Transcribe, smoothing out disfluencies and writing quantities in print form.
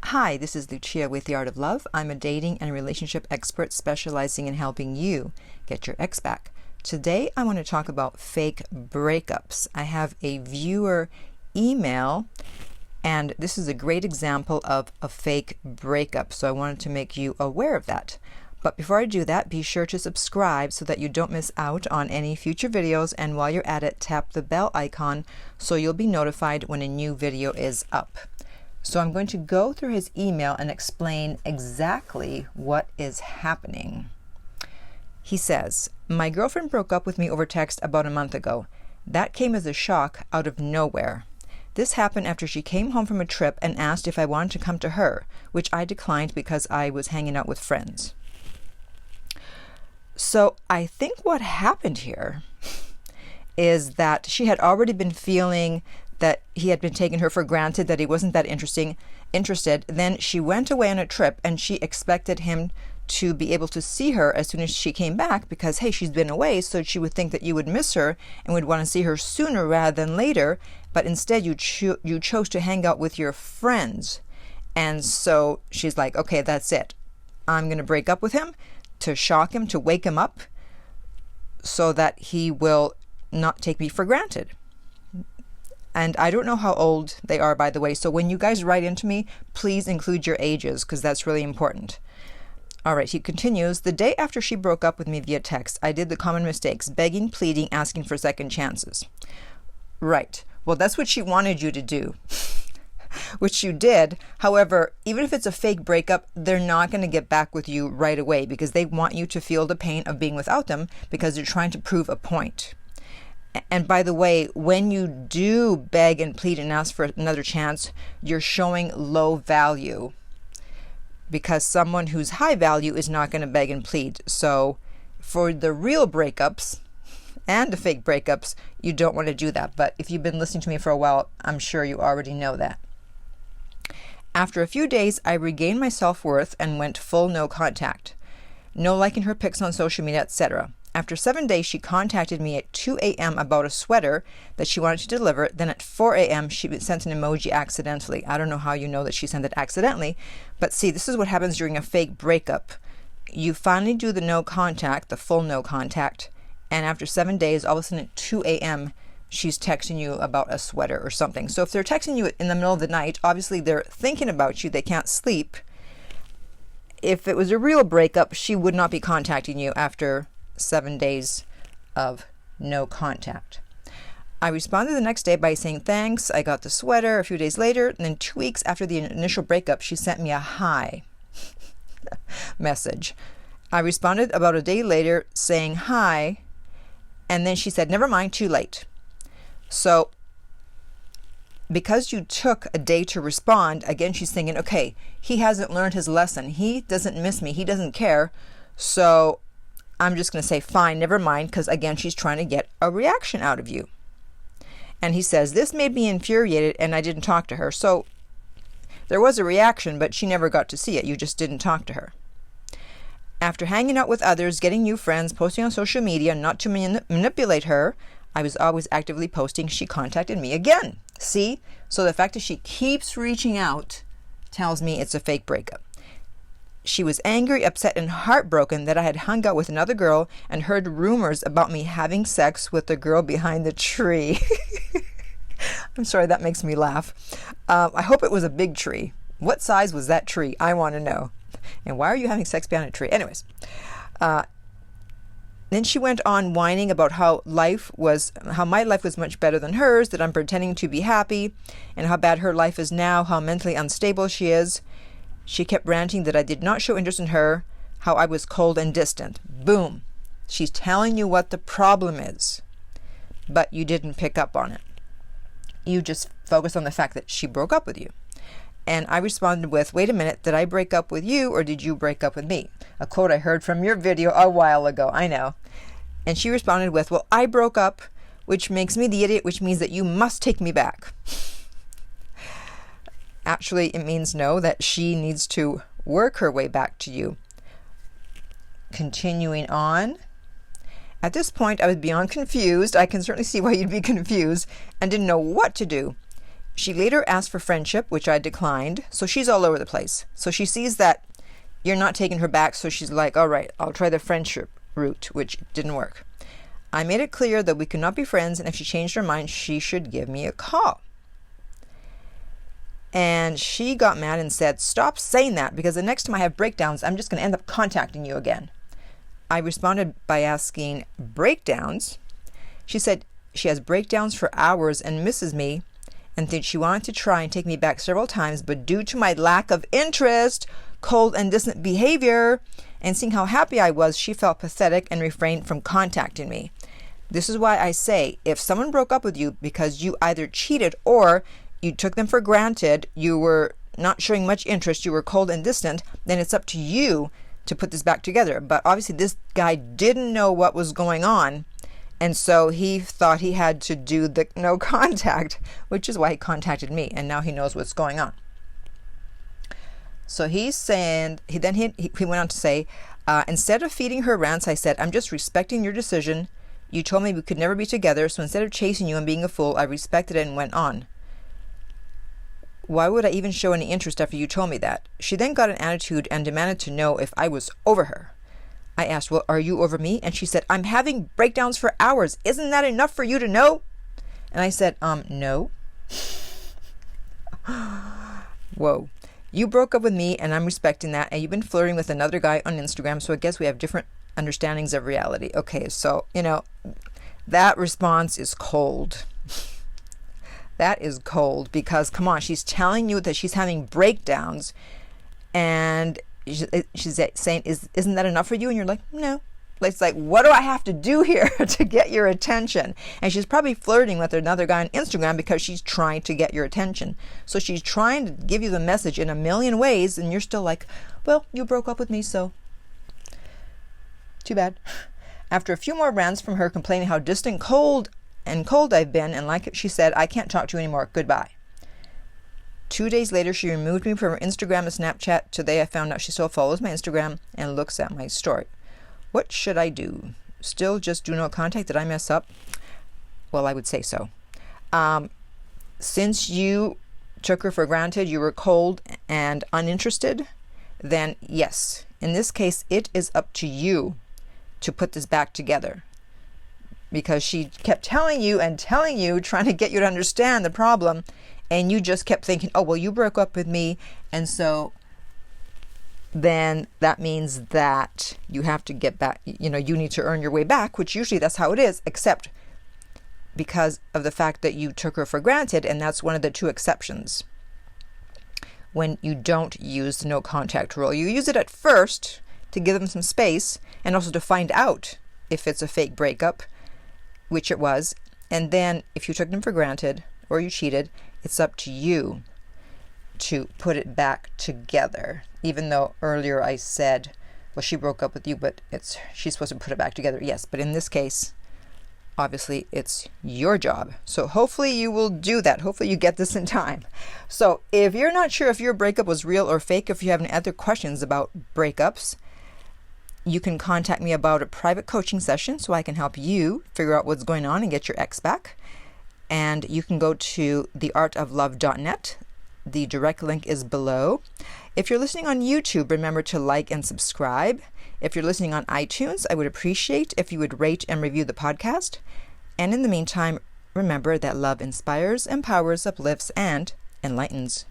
Hi, this is Lucia with The Art of Love. I'm a dating and relationship expert specializing in helping you get your ex back. Today, I want to talk about fake breakups. I have a viewer email, and this is a great example of a fake breakup, so I wanted to make you aware of that. But before I do that, be sure to subscribe so that you don't miss out on any future videos, and while you're at it, tap the bell icon so you'll be notified when a new video is up. So I'm going to go through his email and explain exactly what is happening. He says, "My girlfriend broke up with me over text about a month ago. That came as a shock out of nowhere. This happened after she came home from a trip and asked if I wanted to come to her, which I declined because I was hanging out with friends." So I think what happened here is that she had already been feeling that he had been taking her for granted, that he wasn't that interested. Then she went away on a trip and she expected him to be able to see her as soon as she came back because, hey, she's been away, so she would think that you would miss her and would want to see her sooner rather than later. But instead you chose to hang out with your friends. And so she's like, okay, that's it. I'm going to break up with him to shock him, to wake him up so that he will not take me for granted. And I don't know how old they are, by the way. So when you guys write into me, please include your ages because that's really important. All right, he continues, "The day after she broke up with me via text, I did the common mistakes, begging, pleading, asking for second chances." Right. Well, that's what she wanted you to do, which you did. However, even if it's a fake breakup, they're not going to get back with you right away because they want you to feel the pain of being without them because they're trying to prove a point. And by the way, when you do beg and plead and ask for another chance, you're showing low value because someone who's high value is not going to beg and plead. So for the real breakups and the fake breakups, you don't want to do that. But if you've been listening to me for a while, I'm sure you already know that. "After a few days, I regained my self-worth and went full no contact. No liking her pics on social media, etc. After 7 days, she contacted me at 2 a.m. about a sweater that she wanted to deliver. Then at 4 a.m., she sent an emoji accidentally." I don't know how you know that she sent it accidentally. But see, this is what happens during a fake breakup. You finally do the no contact, the full no contact. And after 7 days, all of a sudden at 2 a.m., she's texting you about a sweater or something. So if they're texting you in the middle of the night, obviously they're thinking about you. They can't sleep. If it was a real breakup, she would not be contacting you after 7 days of no contact. "I responded the next day by saying thanks. I got the sweater a few days later. And then 2 weeks after the initial breakup, she sent me a hi message. I responded about a day later saying hi. And then she said, never mind, too late." So because you took a day to respond, again, she's thinking, okay, he hasn't learned his lesson. He doesn't miss me. He doesn't care. So I'm just going to say, fine, never mind, because again, she's trying to get a reaction out of you. And he says, "This made me infuriated and I didn't talk to her." So there was a reaction, but she never got to see it. You just didn't talk to her. "After hanging out with others, getting new friends, posting on social media, not to manipulate her, I was always actively posting, she contacted me again." See? So the fact that she keeps reaching out tells me it's a fake breakup. "She was angry, upset, and heartbroken that I had hung out with another girl and heard rumors about me having sex with the girl behind the tree." I'm sorry, that makes me laugh. I hope it was a big tree. What size was that tree? I want to know. And why are you having sex behind a tree? Anyways. Then she went on whining about how my life was much better than hers, that I'm pretending to be happy, and how bad her life is now, how mentally unstable she is. She kept ranting that I did not show interest in her, how I was cold and distant. Boom. She's telling you what the problem is, but you didn't pick up on it. You just focused on the fact that she broke up with you. And I responded with, "Wait a minute, did I break up with you or did you break up with me?" A quote I heard from your video a while ago, I know. And she responded with, "Well, I broke up, which makes me the idiot, which means that you must take me back." Actually, it means no, that she needs to work her way back to you. Continuing on. "At this point, I was beyond confused. I can certainly see why you'd be confused and didn't know what to do. She later asked for friendship, which I declined. So she's all over the place. So she sees that you're not taking her back. So she's like, all right, I'll try the friendship route, which didn't work. I made it clear that we could not be friends, and if she changed her mind, she should give me a call. And she got mad and said, stop saying that, because the next time I have breakdowns, I'm just going to end up contacting you again. I responded by asking, breakdowns? She said she has breakdowns for hours and misses me, and that she wanted to try and take me back several times, but due to my lack of interest, cold and distant behavior, and seeing how happy I was, she felt pathetic and refrained from contacting me. This is why I say, if someone broke up with you because you either cheated or you took them for granted, you were not showing much interest, you were cold and distant, then it's up to you to put this back together. But obviously this guy didn't know what was going on, and so he thought he had to do the no contact, which is why he contacted me, and now he knows what's going on. So he's saying, he went on to say, instead of feeding her rants, I said, I'm just respecting your decision. You told me we could never be together, so instead of chasing you and being a fool, I respected it and went on. Why would I even show any interest after you told me that? She then got an attitude and demanded to know if I was over her. I asked, well, are you over me? And she said, I'm having breakdowns for hours. Isn't that enough for you to know? And I said, no. Whoa. You broke up with me and I'm respecting that. And you've been flirting with another guy on Instagram. So I guess we have different understandings of reality. Okay, so, that response is cold. That is cold because, come on, she's telling you that she's having breakdowns and she's saying, isn't that enough for you? And you're like, no. It's like, what do I have to do here to get your attention? And she's probably flirting with another guy on Instagram because she's trying to get your attention. So she's trying to give you the message in a million ways, and you're still like, well, you broke up with me, so too bad. After a few more rants from her complaining how distant, cold I've been, and like she said, I can't talk to you anymore. Goodbye. 2 days later, she removed me from her Instagram and Snapchat. Today, I found out she still follows my Instagram and looks at my story. What should I do? Still just do no contact? Did I mess up? Well, I would say so. Since you took her for granted, you were cold and uninterested, then yes. In this case, it is up to you to put this back together. Because she kept telling you, trying to get you to understand the problem, and you just kept thinking, oh, well, you broke up with me, and so then that means that you have to get back, you need to earn your way back, which usually that's how it is, except because of the fact that you took her for granted, and that's one of the two exceptions. When you don't use the no contact rule, you use it at first to give them some space, and also to find out if it's a fake breakup, which it was. And then if you took them for granted or you cheated, it's up to you to put it back together. Even though earlier I said, well, she broke up with you, but she's supposed to put it back together. Yes, but in this case, obviously it's your job. So hopefully you will do that. Hopefully you get this in time. So if you're not sure if your breakup was real or fake, if you have any other questions about breakups, you can contact me about a private coaching session so I can help you figure out what's going on and get your ex back. And you can go to theartoflove.net. The direct link is below. If you're listening on YouTube, remember to like and subscribe. If you're listening on iTunes, I would appreciate if you would rate and review the podcast. And in the meantime, remember that love inspires, empowers, uplifts, and enlightens.